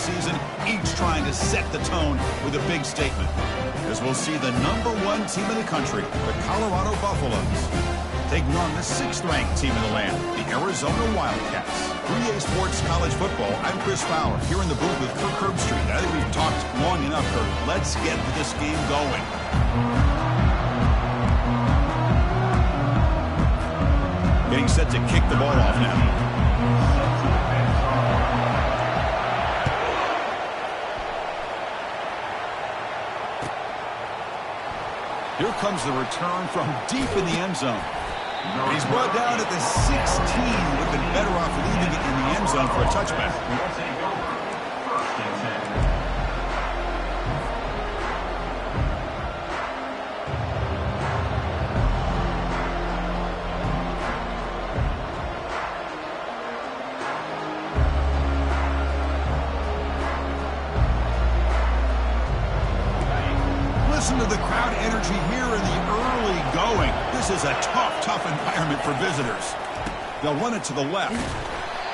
season, each trying to set the tone with a big statement. As we'll see the #1 team in the country, the Colorado Buffaloes, taking on the 6th-ranked team in the land, the Arizona Wildcats. 3A Sports College Football, I'm Chris Fowler, here in the booth with Kirk Herbstreit. I think we've talked long enough, Kirk. Let's get this game going. Getting set to kick the ball off now. Here comes the return from deep in the end zone. And he's brought down at the 16. Would have been better off leaving it in the end zone for a touchback. Listen to the crowd energy here in the early going. This is a tough environment for visitors. They'll run it to the left.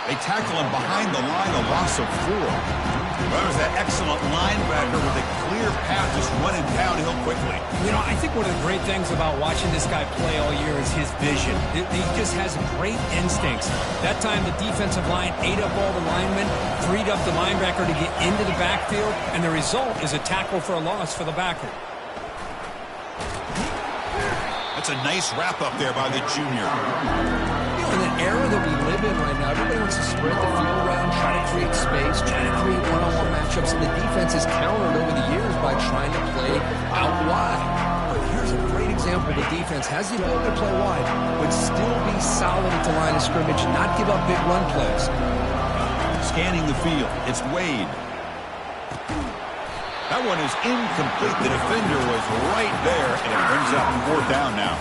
They tackle him behind the line, a loss of 4. Well, there's that excellent linebacker with a clear path just running downhill quickly. You know, I think one of the great things about watching this guy play all year is his vision. He just has great instincts. That time, the defensive line ate up all the linemen, freed up the linebacker to get into the backfield, and the result is a tackle for a loss for the backer. That's a nice wrap-up there by the junior. You know, in the era that we live in right now, everybody wants to spread the field around, try to create space, try to create one-on-one matchups, and the defense has countered over the years by trying to play out wide. But here's a great example. The defense has the ability to play wide, but still be solid at the line of scrimmage, not give up big run plays. Scanning the field, it's Wade. That one is incomplete. The defender was right there, and it brings up 4th down now.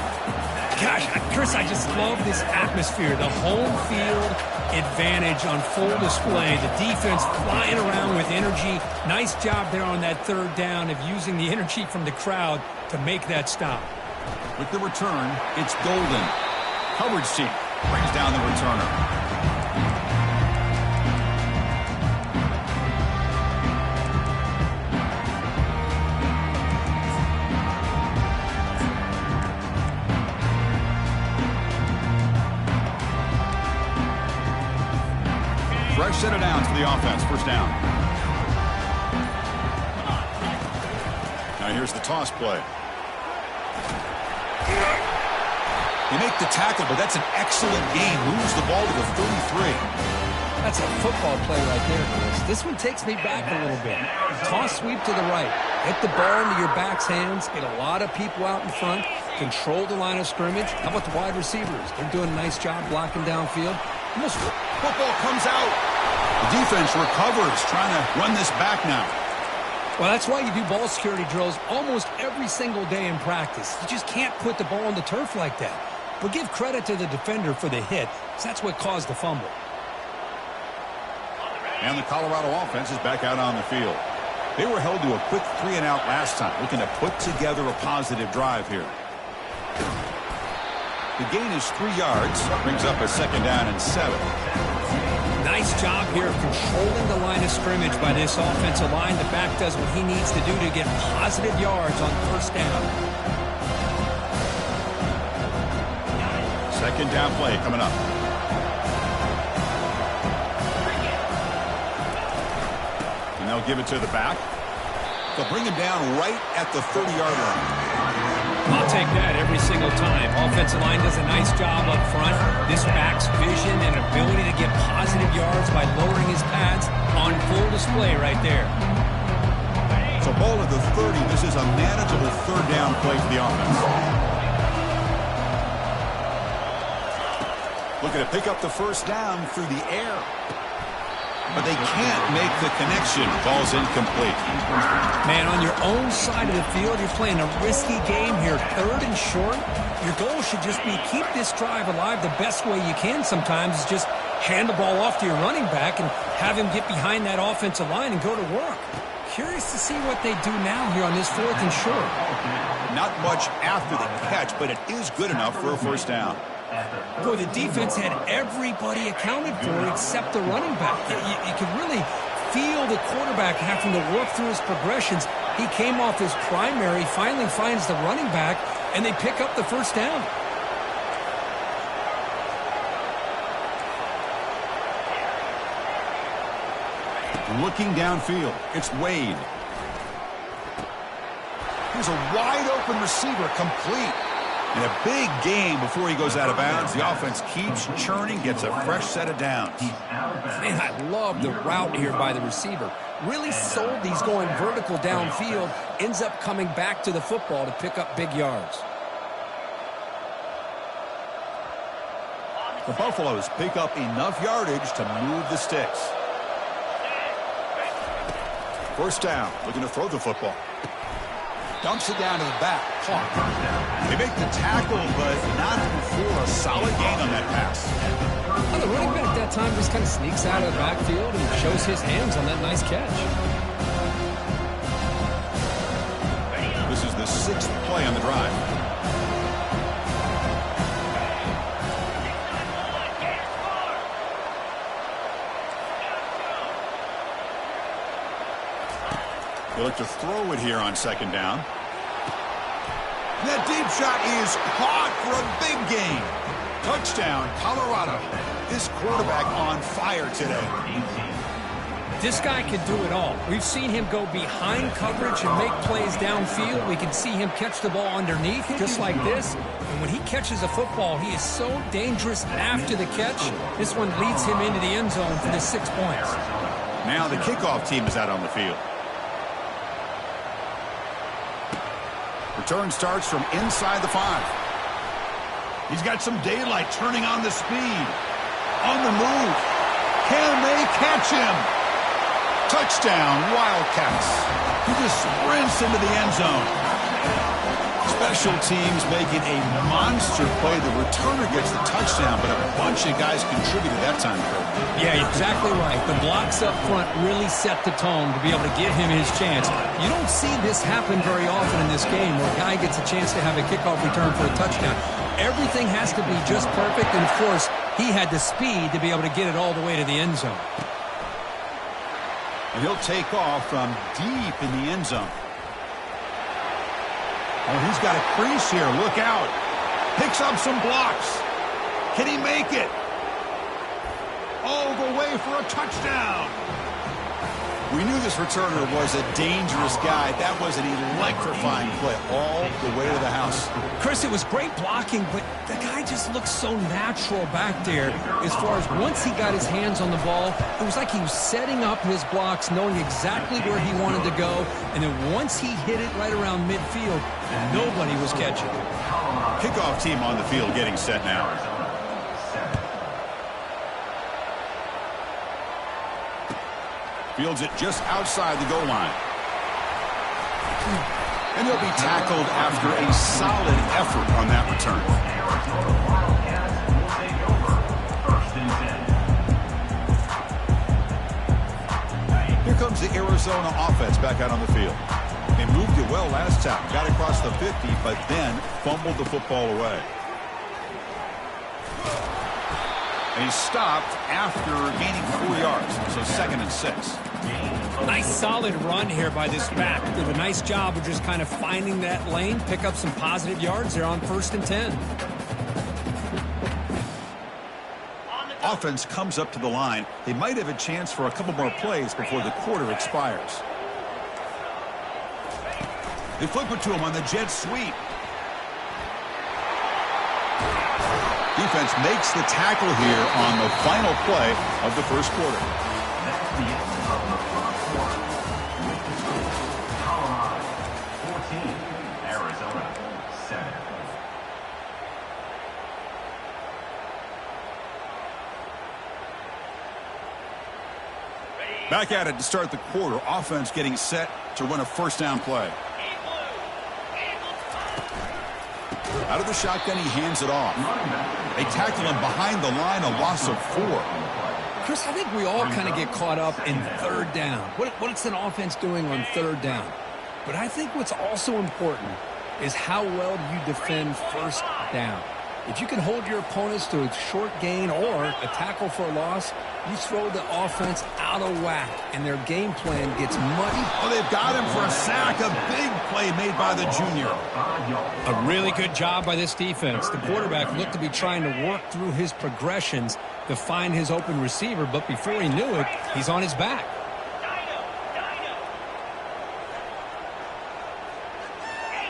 Gosh, Chris, I just love this atmosphere. The home field advantage on full display. The defense flying around with energy. Nice job there on that 3rd down of using the energy from the crowd to make that stop. With the return, it's Golden. Coverage team brings down the returner. Fresh set of downs for the offense. 1st down. Now here's the toss play. They make the tackle, but that's an excellent gain. Moves the ball to the 33. That's a football play right there, Chris. This one takes me back a little bit. Toss sweep to the right. Get the ball into your back's hands. Get a lot of people out in front. Control the line of scrimmage. How about the wide receivers? They're doing a nice job blocking downfield. Football comes out. The defense recovers, trying to run this back now. Well, that's why you do ball security drills almost every single day in practice. You just can't put the ball on the turf like that. But give credit to the defender for the hit, because that's what caused the fumble. And the Colorado offense is back out on the field. They were held to a quick 3-and-out last time, looking to put together a positive drive here. The gain is 3 yards, brings up a 2nd down and 7. Nice job here of controlling the line of scrimmage by this offensive line. The back does what he needs to do to get positive yards on 1st down. 2nd down play coming up. And they'll give it to the back. They'll bring him down right at the 30-yard line. I'll take that every single time. Offensive line does a nice job up front. This back's vision and ability to get positive yards by lowering his pads on full display right there. So ball at the 30. This is a manageable 3rd down play for the offense. Looking to pick up the 1st down through the air. But they can't make the connection. Ball's incomplete. Man, on your own side of the field, you're playing a risky game here. 3rd and short. Your goal should just be keep this drive alive the best way you can sometimes is just hand the ball off to your running back and have him get behind that offensive line and go to work. Curious to see what they do now here on this 4th and short. Not much after the catch, but it is good enough for a 1st down. Boy, the defense had everybody accounted for except the running back. You could really feel still the quarterback having to work through his progressions. He came off his primary, finally finds the running back, and they pick up the first down. Looking downfield, it's Wade. Here's a wide-open receiver, complete. And a big gain before he goes out of bounds. The offense keeps churning, gets a fresh set of downs. Man, I love the route here by the receiver. Really sold these going vertical downfield. Ends up coming back to the football to pick up big yards. The Buffaloes pick up enough yardage to move the sticks. First down, looking to throw the football. Dumps it down to the back. Caught. They make the tackle, but not before a solid gain on that pass. Well, the running back that time just kind of sneaks out of the backfield and shows his hands on that nice catch. This is the 6th play on the drive. They look to throw it here on second down. That deep shot is caught for a big gain. Touchdown, Colorado. This quarterback on fire today. This guy can do it all. We've seen him go behind coverage and make plays downfield. We can see him catch the ball underneath, just like this. And when he catches a football, he is so dangerous after the catch. This one leads him into the end zone for the 6 points. Now the kickoff team is out on the field. Return starts from inside the 5. He's got some daylight, turning on the speed. On the move. Can they catch him? Touchdown, Wildcats. He just sprints into the end zone. Special teams making a monster play. The returner gets the touchdown, but a bunch of guys contributed that time. Yeah, exactly right. The blocks up front really set the tone to be able to give him his chance. You don't see this happen very often in this game where a guy gets a chance to have a kickoff return for a touchdown. Everything has to be just perfect, and of course, he had the speed to be able to get it all the way to the end zone. And he'll take off from deep in the end zone. Oh, he's got a crease here. Look out. Picks up some blocks. Can he make it? All the way for a touchdown. We knew this returner was a dangerous guy. That was an electrifying play all the way to the house. Chris, it was great blocking, but the guy just looks so natural back there. As far as once he got his hands on the ball, it was like he was setting up his blocks, knowing exactly where he wanted to go. And then once he hit it right around midfield, nobody was catching it. Kickoff team on the field getting set now. Fields it just outside the goal line. And he'll be tackled after a solid effort on that return. Here comes the Arizona offense back out on the field. They moved it well last time. Got across the 50, but then fumbled the football away. And he stopped after gaining 4 yards, so 2nd and 6. Nice solid run here by this back. Did a nice job of just kind of finding that lane, pick up some positive yards there on 1st and 10. Offense comes up to the line. They might have a chance for a couple more plays before the quarter expires. They flip it to him on the jet sweep. Defense makes the tackle here on the final play of the first quarter. Colorado 14, Arizona 7. Back at it to start the quarter. Offense getting set to run a first down play. Out of the shotgun, he hands it off. They tackle him behind the line, a loss of 4. Chris, I think we all kind of get caught up in 3rd down. What's an offense doing on 3rd down? But I think what's also important is how well you defend 1st down. If you can hold your opponents to a short gain or a tackle for a loss, you throw the offense out of whack, and their game plan gets muddy. Oh, they've got him for a sack. A big play made by the junior. A really good job by this defense. The quarterback looked to be trying to work through his progressions to find his open receiver, but before he knew it, he's on his back.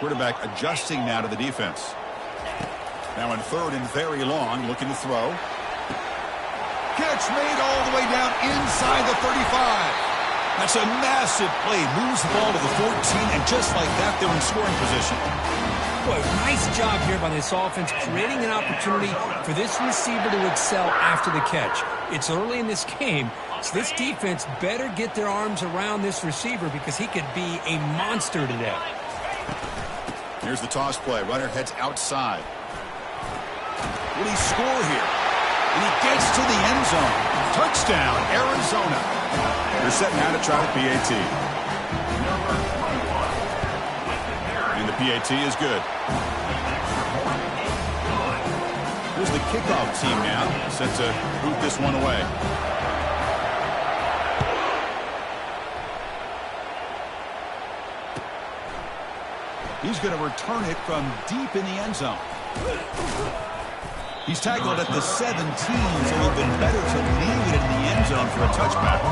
Quarterback adjusting now to the defense. Now in third and very long, looking to throw. Catch made all the way down inside the 35. That's a massive play. Moves the ball to the 14, and just like that, they're in scoring position. Boy, nice job here by this offense, creating an opportunity for this receiver to excel after the catch. It's early in this game, so this defense better get their arms around this receiver because he could be a monster today. Here's the toss play. Runner heads outside. Will he score here? And he gets to the end zone. Touchdown, Arizona. They're set now to try the PAT. And the PAT is good. Here's the kickoff team now, set to boot this one away. He's going to return it from deep in the end zone. He's tackled at the 17, so it would have been better to leave it in the end zone for a touchback.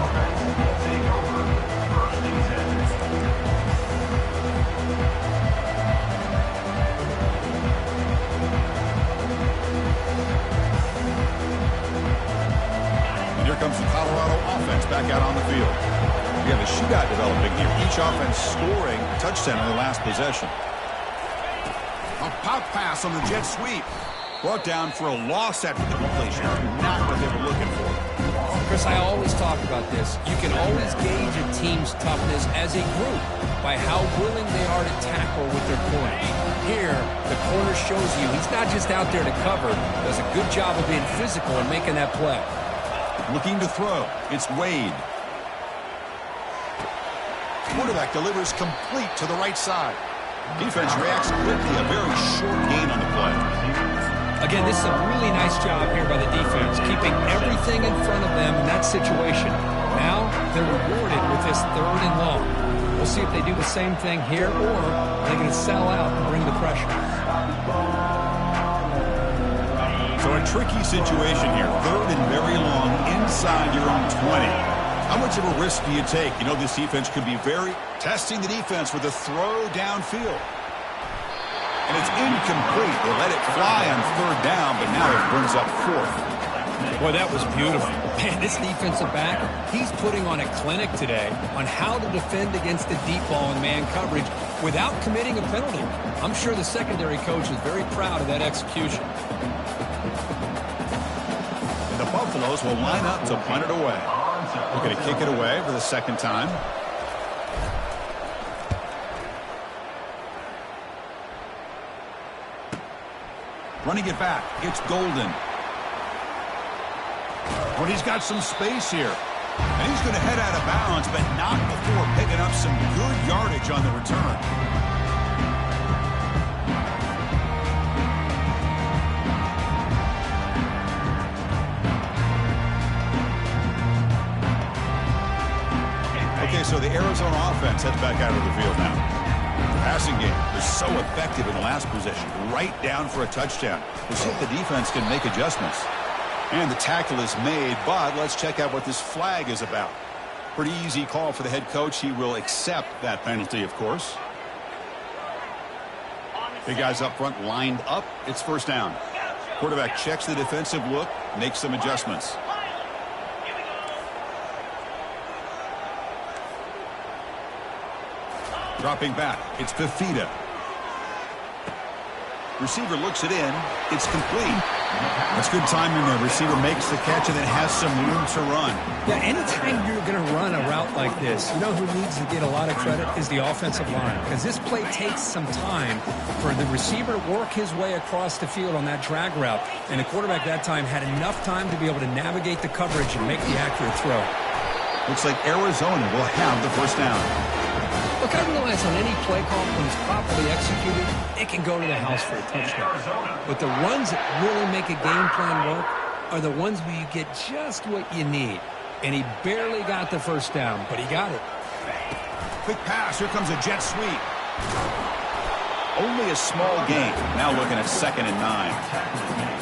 And here comes the Colorado offense back out on the field. We have a shootout developing here. Each offense scoring a touchdown in their last possession. A pop pass on the jet sweep. Brought down for a loss after the completion. Not what they were looking for. Chris, I always talk about this. You can always gauge a team's toughness as a group by how willing they are to tackle with their corners. Here, the corner shows you he's not just out there to cover. Does a good job of being physical and making that play. Looking to throw. It's Wade. Quarterback delivers complete to the right side. Defense reacts quickly. A very short gain on the play. Again, this is a really nice job here by the defense, keeping everything in front of them in that situation. Now, they're rewarded with this third and long. We'll see if they do the same thing here, or they're going to sell out and bring the pressure. So a tricky situation here. Third and very long inside your own 20. How much of a risk do you take? You know, this defense could be very testing the defense with a throw downfield. And it's incomplete. They let it fly on third down, but now it brings up fourth. Boy, that was beautiful. Man, this defensive back, he's putting on a clinic today on how to defend against the deep ball and man coverage without committing a penalty. I'm sure the secondary coach is very proud of that execution. And the Buffaloes will line up to punt it away. We're going to kick it away for the second time. Running it back, it's Golden. But he's got some space here. And he's going to head out of bounds, but not before picking up some good yardage on the return. Okay, so the Arizona offense heads back out of the field now. The passing game was so effective in the last possession, right down for a touchdown. We'll see if the defense can make adjustments. And the tackle is made, but let's check out what this flag is about. Pretty easy call for the head coach. He will accept that penalty, of course. Big guys up front lined up. It's first down. Quarterback checks the defensive look, makes some adjustments. Dropping back, it's Fafita. Receiver looks it in. It's complete. That's good timing. The receiver makes the catch and then has some room to run. Yeah, anytime you're going to run a route like this, you know who needs to get a lot of credit is the offensive line. Because this play takes some time for the receiver to work his way across the field on that drag route. And the quarterback that time had enough time to be able to navigate the coverage and make the accurate throw. Looks like Arizona will have the first down. Look, I realize on any play call, when it's properly executed, it can go to the house for a touchdown. But the ones that really make a game plan work are the ones where you get just what you need. And he barely got the first down, but he got it. Quick pass. Here comes a jet sweep. Only a small gain. Now looking at 2nd and 9.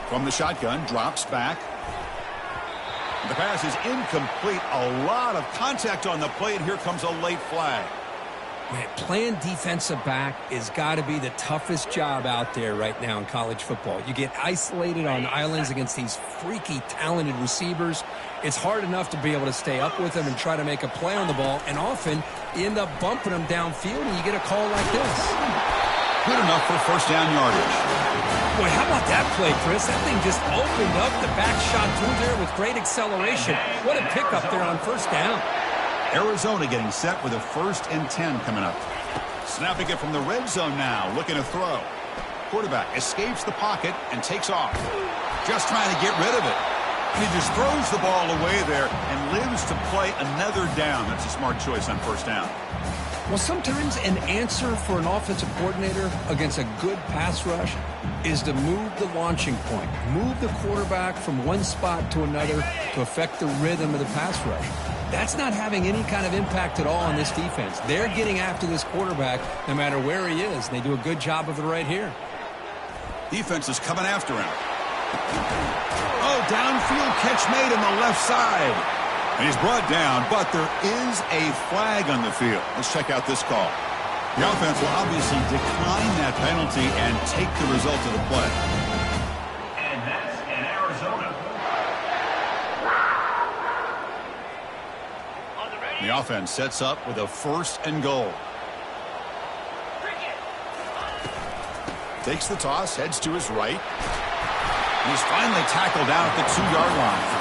From the shotgun, drops back. The pass is incomplete. A lot of contact on the play, and here comes a late flag. Man, playing defensive back has got to be the toughest job out there right now in college football. You get isolated on islands against these freaky, talented receivers. It's hard enough to be able to stay up with them and try to make a play on the ball, and often you end up bumping them downfield, and you get a call like this. Good enough for first down yardage. Boy, how about that play, Chris? That thing just opened up the back shot through there with great acceleration. What a pickup there on first down. Arizona getting set with a 1st and 10 coming up. Snapping it from the red zone now, looking to throw. Quarterback escapes the pocket and takes off. Just trying to get rid of it. He just throws the ball away there and lives to play another down. That's a smart choice on first down. Well, sometimes an answer for an offensive coordinator against a good pass rush is to move the launching point, move the quarterback from one spot to another to affect the rhythm of the pass rush. That's not having any kind of impact at all on this defense. They're getting after this quarterback no matter where he is, and they do a good job of it right here. Defense is coming after him. Oh, downfield catch made on the left side. And he's brought down, but there is a flag on the field. Let's check out this call. The offense will obviously decline that penalty and take the result of the play. And that's in Arizona. The offense sets up with a 1st and goal. Takes the toss, heads to his right. He's finally tackled out at the 2-yard line.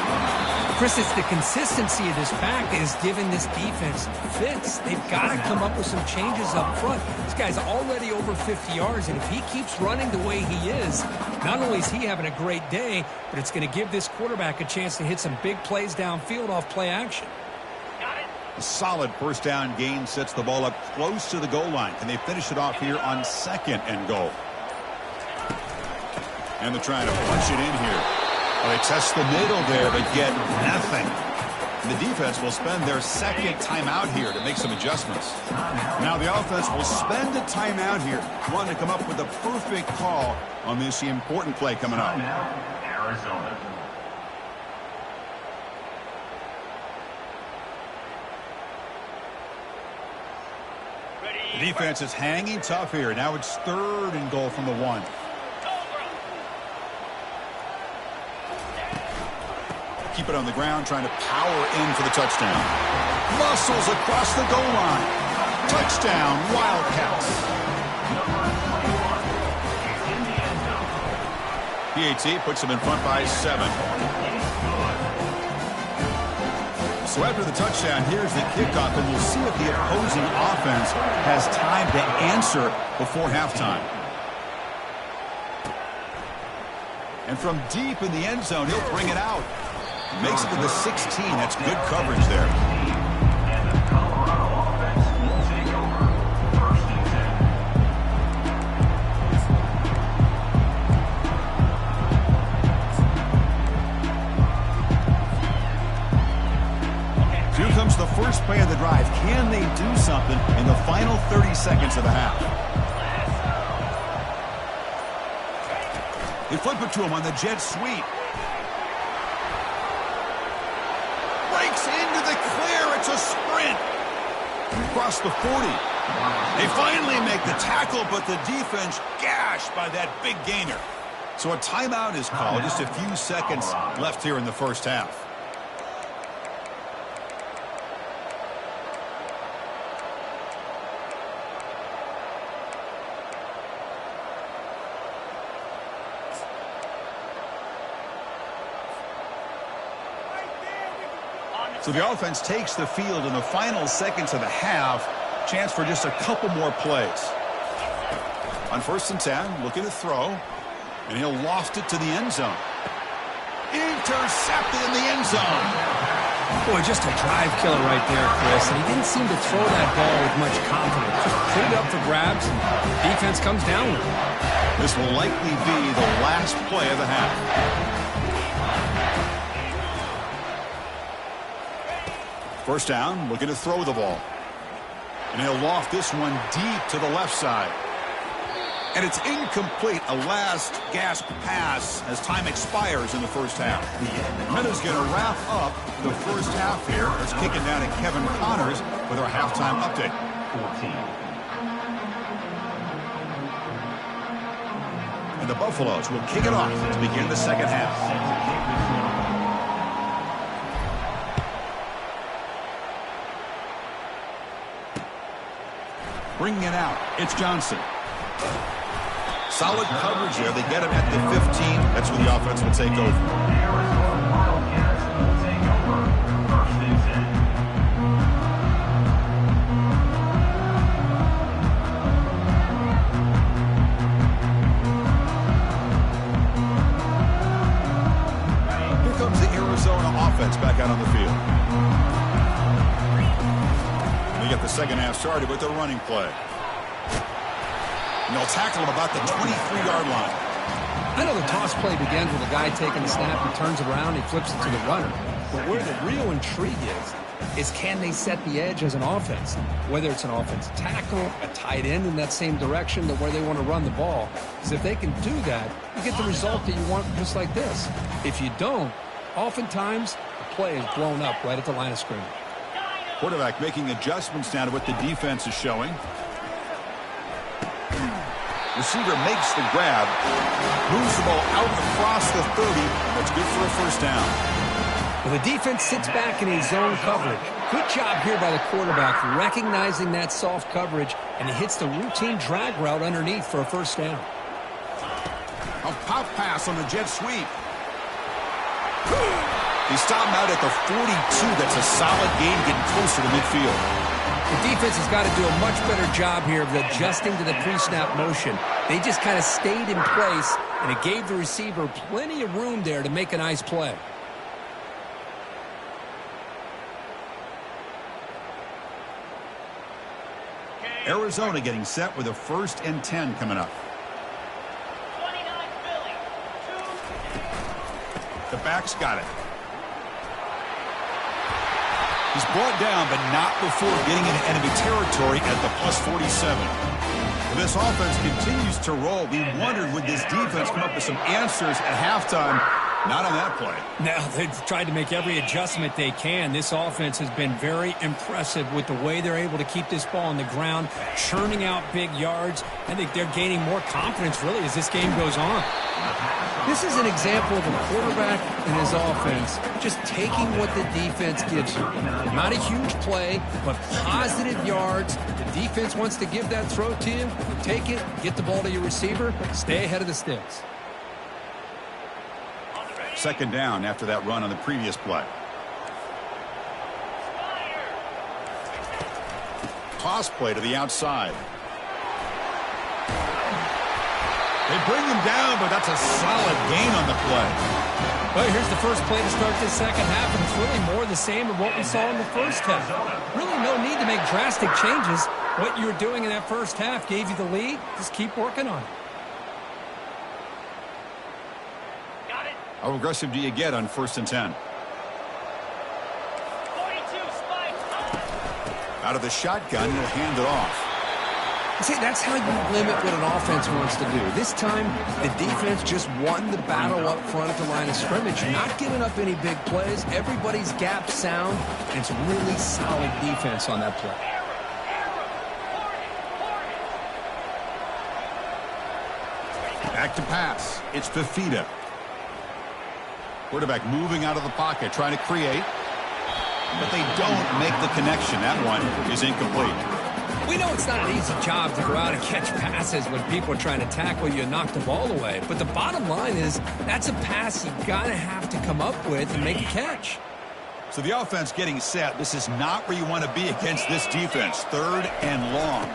Chris, it's the consistency of this pack that is giving this defense fits. They've got to come up with some changes up front. This guy's already over 50 yards, and if he keeps running the way he is, not only is he having a great day, but it's going to give this quarterback a chance to hit some big plays downfield off play action. A solid first down gain sets the ball up close to the goal line. Can they finish it off here on 2nd and goal? And they're trying to punch it in here. Well, they test the middle there, but get nothing. And the defense will spend their 2nd timeout here to make some adjustments. Now the offense will spend a timeout here, wanting to come up with a perfect call on this important play coming up. Arizona. The defense is hanging tough here. Now it's 3rd and goal from the 1. Keep it on the ground, trying to power in for the touchdown. Muscles across the goal line. Touchdown, Wildcats. PAT puts them in front by 7. So after the touchdown, here's the kickoff, and we'll see if the opposing offense has time to answer before halftime. And from deep in the end zone, he'll bring it out. Makes it to the 16. That's good coverage there. And the Colorado offense will take over 1st and 10. Here comes the first play of the drive. Can they do something in the final 30 seconds of the half? They flip it to him on the jet sweep. Breaks into the clear. It's a sprint. Across the 40. They finally make the tackle, but the defense gashed by that big gainer. So a timeout is called. Just a few seconds left here in the first half. So the offense takes the field in the final seconds of the half. Chance for just a couple more plays. On 1st and 10, looking to throw. And he'll loft it to the end zone. Intercepted in the end zone. Boy, just a drive killer right there, Chris. And he didn't seem to throw that ball with much confidence. Just put it up for grabs, and the defense comes down with it. This will likely be the last play of the half. First down, looking to throw the ball. And he'll loft this one deep to the left side. And it's incomplete, a last gasp pass as time expires in the first half. And that is going to wrap up the first half here. Let's kick it down to Kevin Connors with our halftime update. 14. And the Buffaloes will kick it off to begin the second half. Bringing it out, it's Johnson. Solid coverage there. They get him at the 15. That's where the offense will take over. Arizona Wildcats will take over. 1st and 10. Here comes the Arizona offense back out on the field. We get the second half started with the running play. And they'll tackle him about the 23-yard line. I know the toss play begins with a guy taking the snap, he turns around, he flips it to the runner. But where the real intrigue is can they set the edge as an offense? Whether it's an offensive tackle, a tight end in that same direction to where they want to run the ball. Because if they can do that, you get the result that you want just like this. If you don't, oftentimes the play is blown up right at the line of scrimmage. Quarterback making adjustments now to what the defense is showing. Receiver makes the grab, moves the ball out across the 30. That's good for a first down. Well, the defense sits back in a zone coverage. Good job here by the quarterback recognizing that soft coverage, and he hits the routine drag route underneath for a first down. A pop pass on the jet sweep. He stopped him out at the 42. That's a solid gain, getting closer to midfield. The defense has got to do a much better job here of adjusting to the pre-snap motion. They just kind of stayed in place, and it gave the receiver plenty of room there to make a nice play. Arizona getting set with a 1st and 10 coming up. 29 Philly. The back's got it. He's brought down, but not before getting into enemy territory at the +47. Well, this offense continues to roll. We wondered, would this defense come up with some answers at halftime? Not on that play. Now, they've tried to make every adjustment they can. This offense has been very impressive with the way they're able to keep this ball on the ground, churning out big yards. I think they're gaining more confidence, really, as this game goes on. This is an example of a quarterback and his offense just taking what the defense gives you. Not a huge play, but positive yards. The defense wants to give that throw to you. You take it, get the ball to your receiver, stay ahead of the sticks. Second down after that run on the previous play. Toss play to the outside. They bring him down, but that's a solid gain on the play. Well, here's the first play to start this second half, and it's really more the same of what we saw in the first half. Really no need to make drastic changes. What you were doing in that first half gave you the lead. Just keep working on it. How aggressive do you get on 1st and 10? 42 spike. Out of the shotgun, he'll hand it off. See, that's how you limit what an offense wants to do. This time, the defense just won the battle up front at the line of scrimmage, not giving up any big plays. Everybody's gap sound, and it's really solid defense on that play. Back to pass. It's Fafita. Quarterback moving out of the pocket, trying to create. But they don't make the connection. That one is incomplete. We know it's not an easy job to go out and catch passes when people are trying to tackle you and knock the ball away. But the bottom line is that's a pass you got to have to come up with and make a catch. So the offense getting set. This is not where you want to be against this defense. 3rd and long.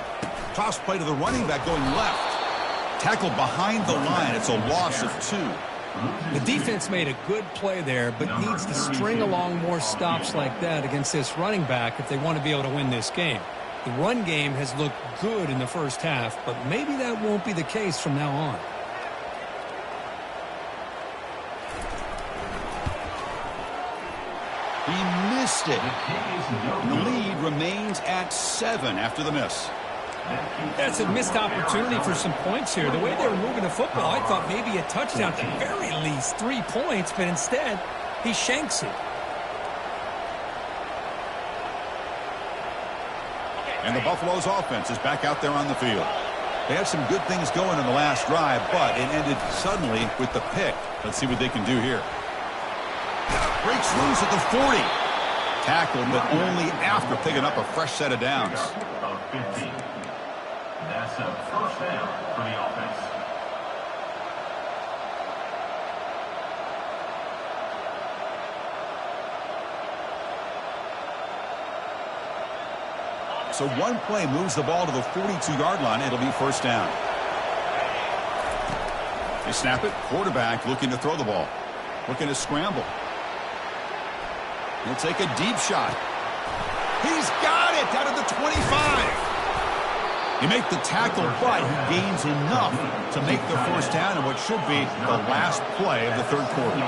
Toss play to the running back going left. Tackled behind the line. It's a loss of 2. The defense made a good play there, but needs to string along more stops like that against this running back if they want to be able to win this game. The run game has looked good in the first half, but maybe that won't be the case from now on. He missed it. And the lead remains at 7 after the miss. That's a missed opportunity for some points here. The way they were moving the football, I thought maybe a touchdown, at the very least 3 points, but instead, he shanks it. And the Buffalo's offense is back out there on the field. They had some good things going in the last drive, but it ended suddenly with the pick. Let's see what they can do here. Breaks loose at the 40. Tackled, but only after picking up a fresh set of downs. Of 15. That's a first down for the offense. So one play moves the ball to the 42-yard line. It'll be first down. They snap it. Quarterback looking to throw the ball. Looking to scramble. He'll take a deep shot. He's got it out of the 25. You make the tackle, but he gains enough to make the first down in what should be the last play of the 3rd quarter.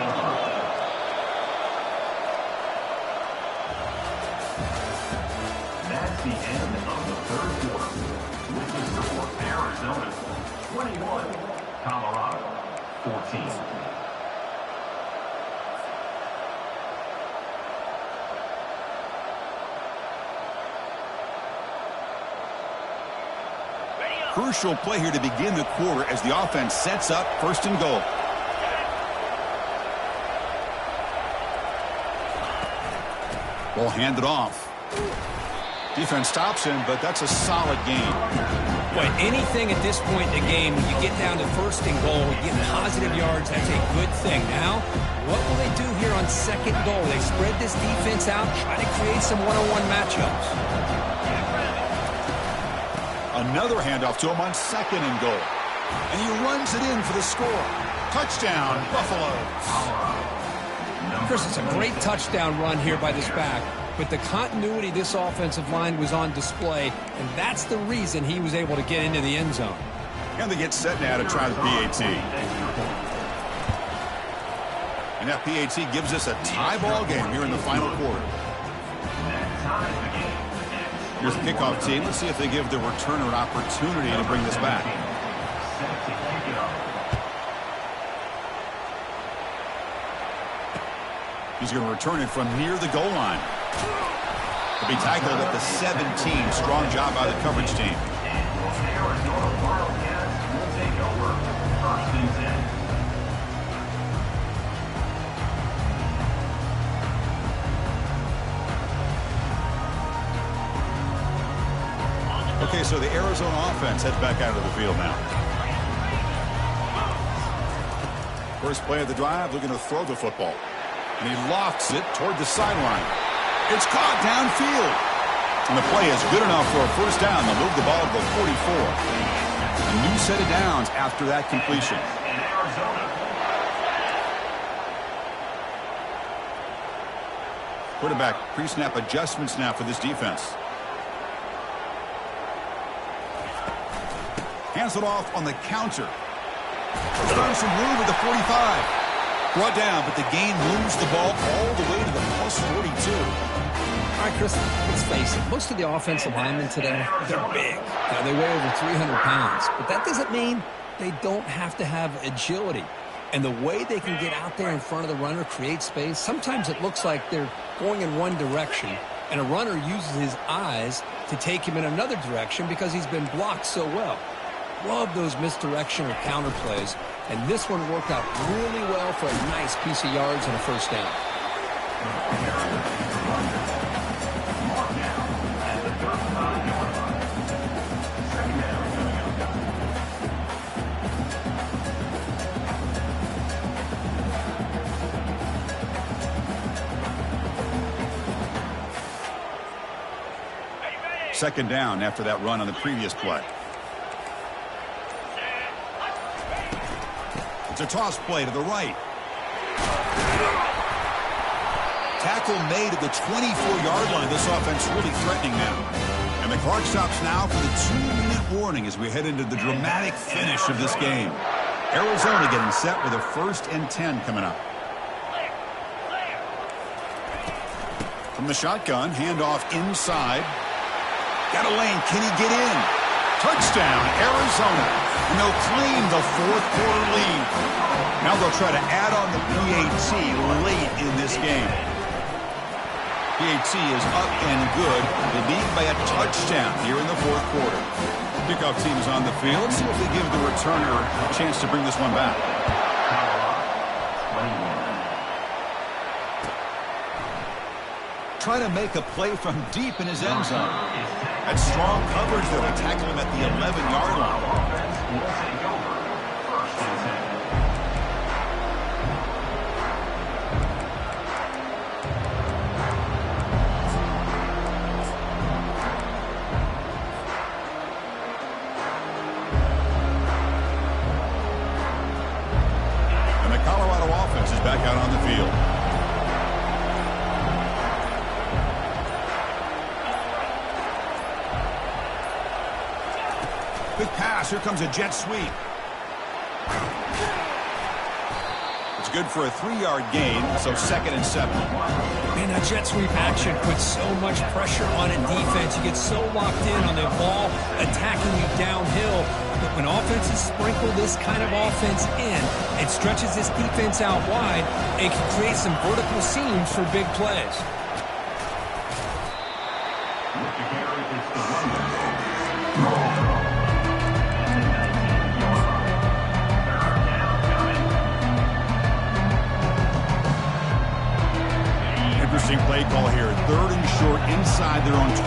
That's the end of the 3rd quarter. With the score, Arizona 21, Colorado 14. Crucial play here to begin the quarter as the offense sets up 1st and goal. Ball handed off. Defense stops him, but that's a solid gain. But anything at this point in the game, when you get down to 1st and goal, you get positive yards, that's a good thing. Now, what will they do here on 2nd and goal? They spread this defense out, try to create some one-on-one matchups. Another handoff to him on 2nd and goal. And he runs it in for the score. Touchdown, Buffalo. Chris, it's a great touchdown run here by this back. But the continuity of this offensive line was on display, and that's the reason he was able to get into the end zone. And they get set now to try the PAT. And that PAT gives us a tie ball game here in the final quarter. Here's the kickoff team. Let's see if they give the returner an opportunity to bring this back. He's going to return it from near the goal line. To be tackled at the 17. Strong job by the coverage team. Okay, so the Arizona offense heads back out of the field now. First play of the drive, looking to throw the football. And he lofts it toward the sideline. It's caught downfield. And the play is good enough for a first down. They'll move the ball to the 44. A new set of downs after that completion. Quarterback pre-snap adjustments now for this defense. Hands it off on the counter. Starting some room at the 45. Brought down, but the gain moves the ball all the way to the plus 42. All right, Chris, let's face it. Most of the offensive linemen today, they're big. Now, they weigh over 300 pounds. But that doesn't mean they don't have to have agility. And the way they can get out there in front of the runner, create space, sometimes it looks like they're going in one direction, and a runner uses his eyes to take him in another direction because he's been blocked so well. Love those misdirection or counter plays, and this one worked out really well for a nice piece of yards and a first down. Second down after that run on the previous play. It's a toss play to the right. Tackle made at the 24-yard line. This offense really threatening them. And the clock stops now for the 2-minute warning as we head into the dramatic finish of this game. Arizona getting set with a 1st and 10 coming up. From the shotgun, handoff inside. Got a lane. Can he get in? Touchdown, Arizona. And they'll claim the 4th quarter lead. Now they'll try to add on the PAT late in this game. PAT is up and good. They lead by a touchdown here in the 4th quarter. Kickoff team is on the field. Let's see if they give the returner a chance to bring this one back. Trying to make a play from deep in his end zone. That's strong coverage, though. They tackle him at the 11-yard line. And the Colorado offense is back out on the field. Good pass. Here comes a jet sweep. It's good for a 3-yard gain, so 2nd and 7. Man, that jet sweep action puts so much pressure on a defense. You get so locked in on the ball attacking you downhill. But when offenses sprinkle this kind of offense in, it stretches this defense out wide and can create some vertical seams for big plays. Interesting play call here. 3rd and short inside their own 20.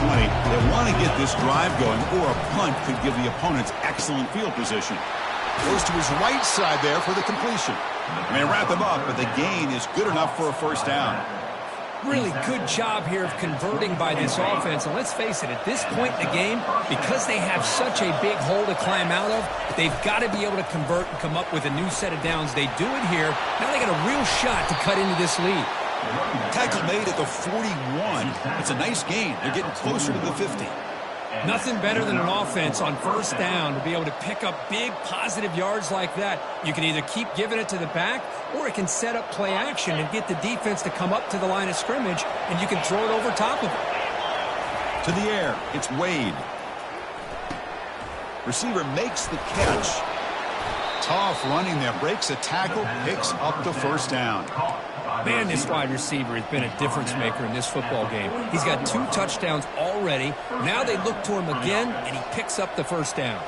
They want to get this drive going, or a punt could give the opponents excellent field position. Goes to his right side there for the completion. And they wrap him up, but the gain is good enough for a 1st down. Really good job here of converting by this offense. And let's face it, at this point in the game, because they have such a big hole to climb out of, they've got to be able to convert and come up with a new set of downs. They do it here. Now they got a real shot to cut into this lead. Tackle made at the 41. It's a nice gain. They're getting closer to the 50. Nothing better than an offense on 1st down to be able to pick up big positive yards like that. You can either keep giving it to the back, or it can set up play action and get the defense to come up to the line of scrimmage, and you can throw it over top of it. To the air, it's Wade. Receiver makes the catch. Tough running there. Breaks a tackle, picks up the 1st down. Man, this wide receiver has been a difference maker in this football game. He's got 2 touchdowns already. Now they look to him again, and he picks up the 1st down.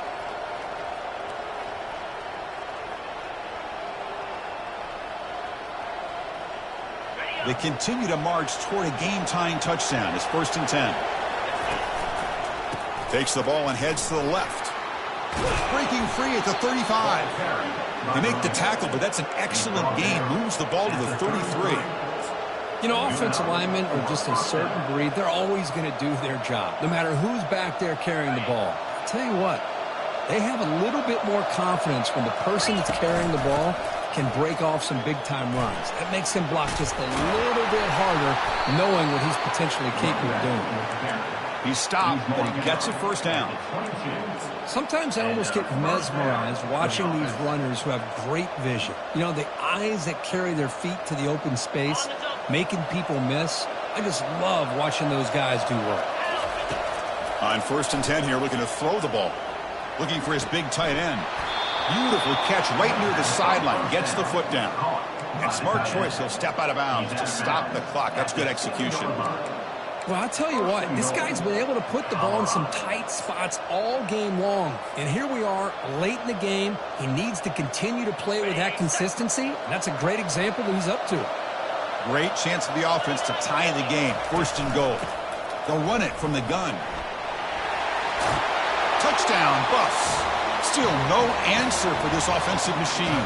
They continue to march toward a game-tying touchdown. It's 1st and 10. Takes the ball and heads to the left. Breaking free at the 35. They make the tackle, but that's an excellent gain. Moves the ball to the 33. You know, offensive linemen are just a certain breed. They're always going to do their job, no matter who's back there carrying the ball. I'll tell you what, they have a little bit more confidence when the person that's carrying the ball can break off some big-time runs. That makes him block just a little bit harder, knowing what he's potentially capable of doing. He's stopped, but he gets a 1st down. Sometimes I almost get mesmerized watching these runners who have great vision. You know, the eyes that carry their feet to the open space, making people miss. I just love watching those guys do work. On 1st and 10 here, looking to throw the ball. Looking for his big tight end. Beautiful catch right near the sideline. Gets the foot down. And smart choice, he'll step out of bounds to stop the clock. That's good execution. Well, I'll tell you what, this guy's been able to put the ball in some tight spots all game long. And here we are, late in the game. He needs to continue to play with that consistency. And that's a great example that he's up to it. Great chance for the offense to tie the game. 1st and goal. They'll run it from the gun. Touchdown, Buffs. Still no answer for this offensive machine.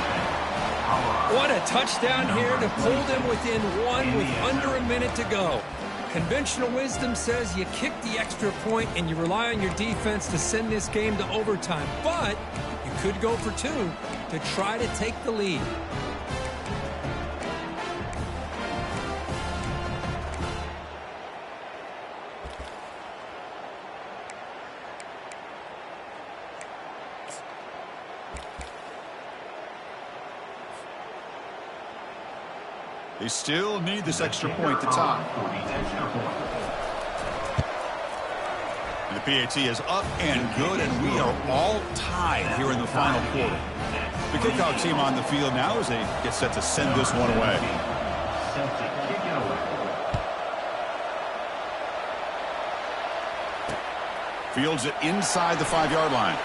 What a touchdown here to pull them within 1 with under a minute to go. Conventional wisdom says you kick the extra point and you rely on your defense to send this game to overtime. But you could go for two to try to take the lead. They still need this extra point to tie. And the PAT is up and good, and we are all tied here in the final quarter. The kickoff team on the field now as they get set to send this one away. Fields it inside the 5-yard line.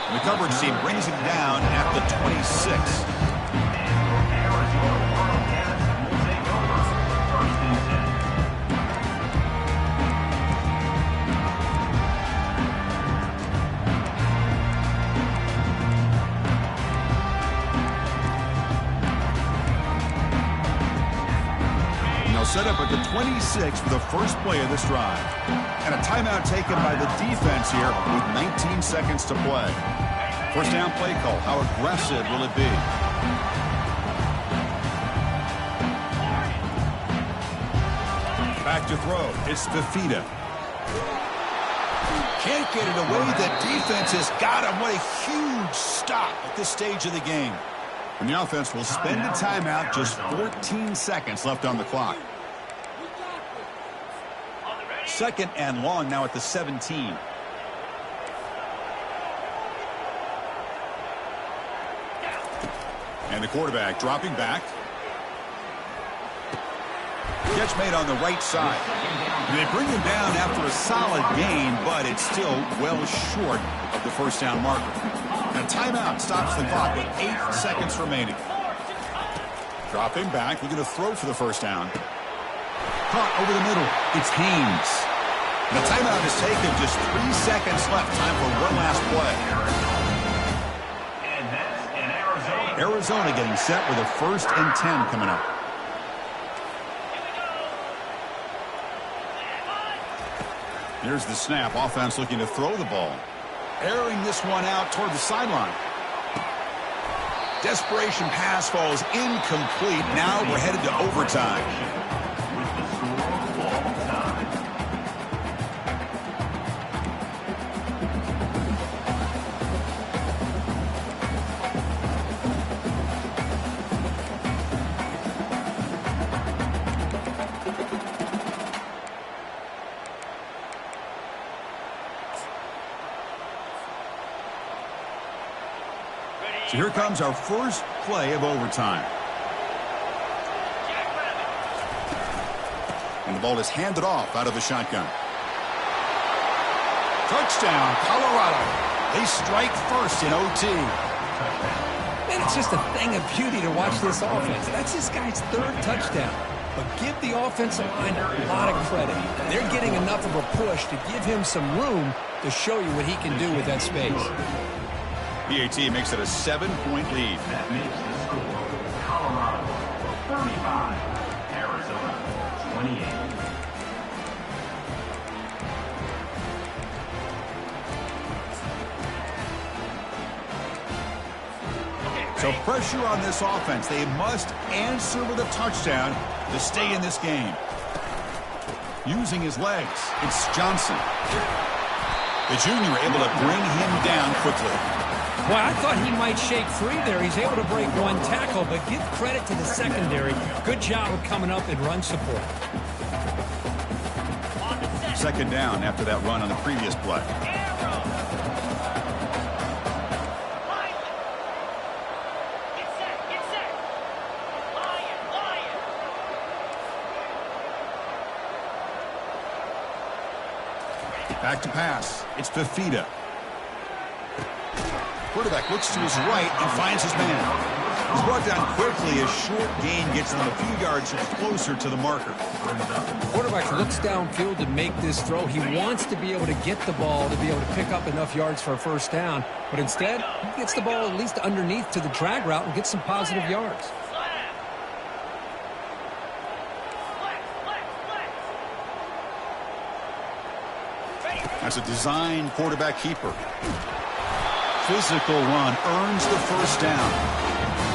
And the coverage team brings him down at the 26. Set up at the 26 for the first play of this drive. And a timeout taken by the defense here with 19 seconds to play. First down play call. How aggressive will it be? Back to throw. It's Fifita. Can't get it away. The defense has got him. What a huge stop at this stage of the game. And the offense will spend a timeout. Just 14 seconds left on the clock. Second and long now at the 17. And the quarterback dropping back. Catch made on the right side. And they bring him down after a solid gain, but it's still well short of the first down marker. And a timeout stops the clock with 8 seconds remaining. Dropping back, looking to throw for the first down. Caught over the middle. It's Haynes. The timeout is taken. Just 3 seconds left. Time for one last play. And that's in Arizona. Arizona getting set with a 1st and 10 coming up. Here's the snap. Offense looking to throw the ball. Airing this one out toward the sideline. Desperation pass falls incomplete. Now we're headed to overtime. So here comes our first play of overtime. And the ball is handed off out of the shotgun. Touchdown, Colorado. They strike first in OT. Man, it's just a thing of beauty to watch this offense. That's this guy's 3rd touchdown. But give the offensive line a lot of credit. They're getting enough of a push to give him some room to show you what he can do with that space. PAT makes it a 7-point lead. That makes the score Colorado 35, Arizona 28. So pressure on this offense. They must answer with a touchdown to stay in this game. Using his legs, it's Johnson. The junior able to bring him down quickly. Well, I thought he might shake free there. He's able to break one tackle, but give credit to the secondary. Good job of coming up in run support. Second down after that run on the previous play. Back to pass. It's Fifita. Quarterback looks to his right and finds his man. He's brought down quickly. A short gain gets them a few yards closer to the marker. Quarterback looks downfield to make this throw. He wants to be able to get the ball to be able to pick up enough yards for a first down. But instead, he gets the ball at least underneath to the drag route and gets some positive yards. as a design quarterback keeper. Physical run earns the first down.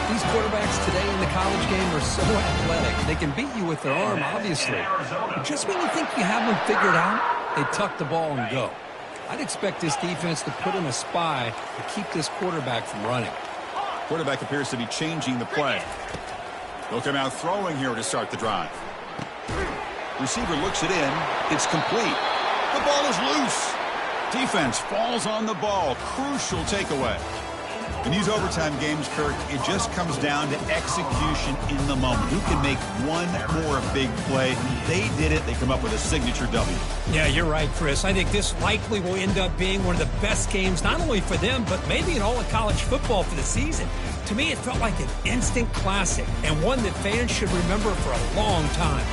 These quarterbacks today in the college game are so athletic. They can beat you with their arm, obviously. But just when you think you have them figured out, they tuck the ball and go. I'd expect this defense to put in a spy to keep this quarterback from running. Quarterback appears to be changing the play. They'll come out throwing here to start the drive. Receiver looks it in. It's complete. The ball is loose. Defense falls on the ball. Crucial takeaway. In these overtime games, Kirk, it just comes down to execution in the moment. Who can make one more big play? They did it. They come up with a signature W. Yeah, you're right, Chris. I think this likely will end up being one of the best games, not only for them, but maybe in all of college football for the season. To me, it felt like an instant classic and one that fans should remember for a long time.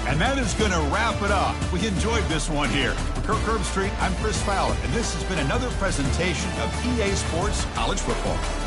And that is going to wrap it up. We enjoyed this one here. For Kirk Herbstreit, I'm Chris Fowler, and this has been another presentation of EA Sports College Football.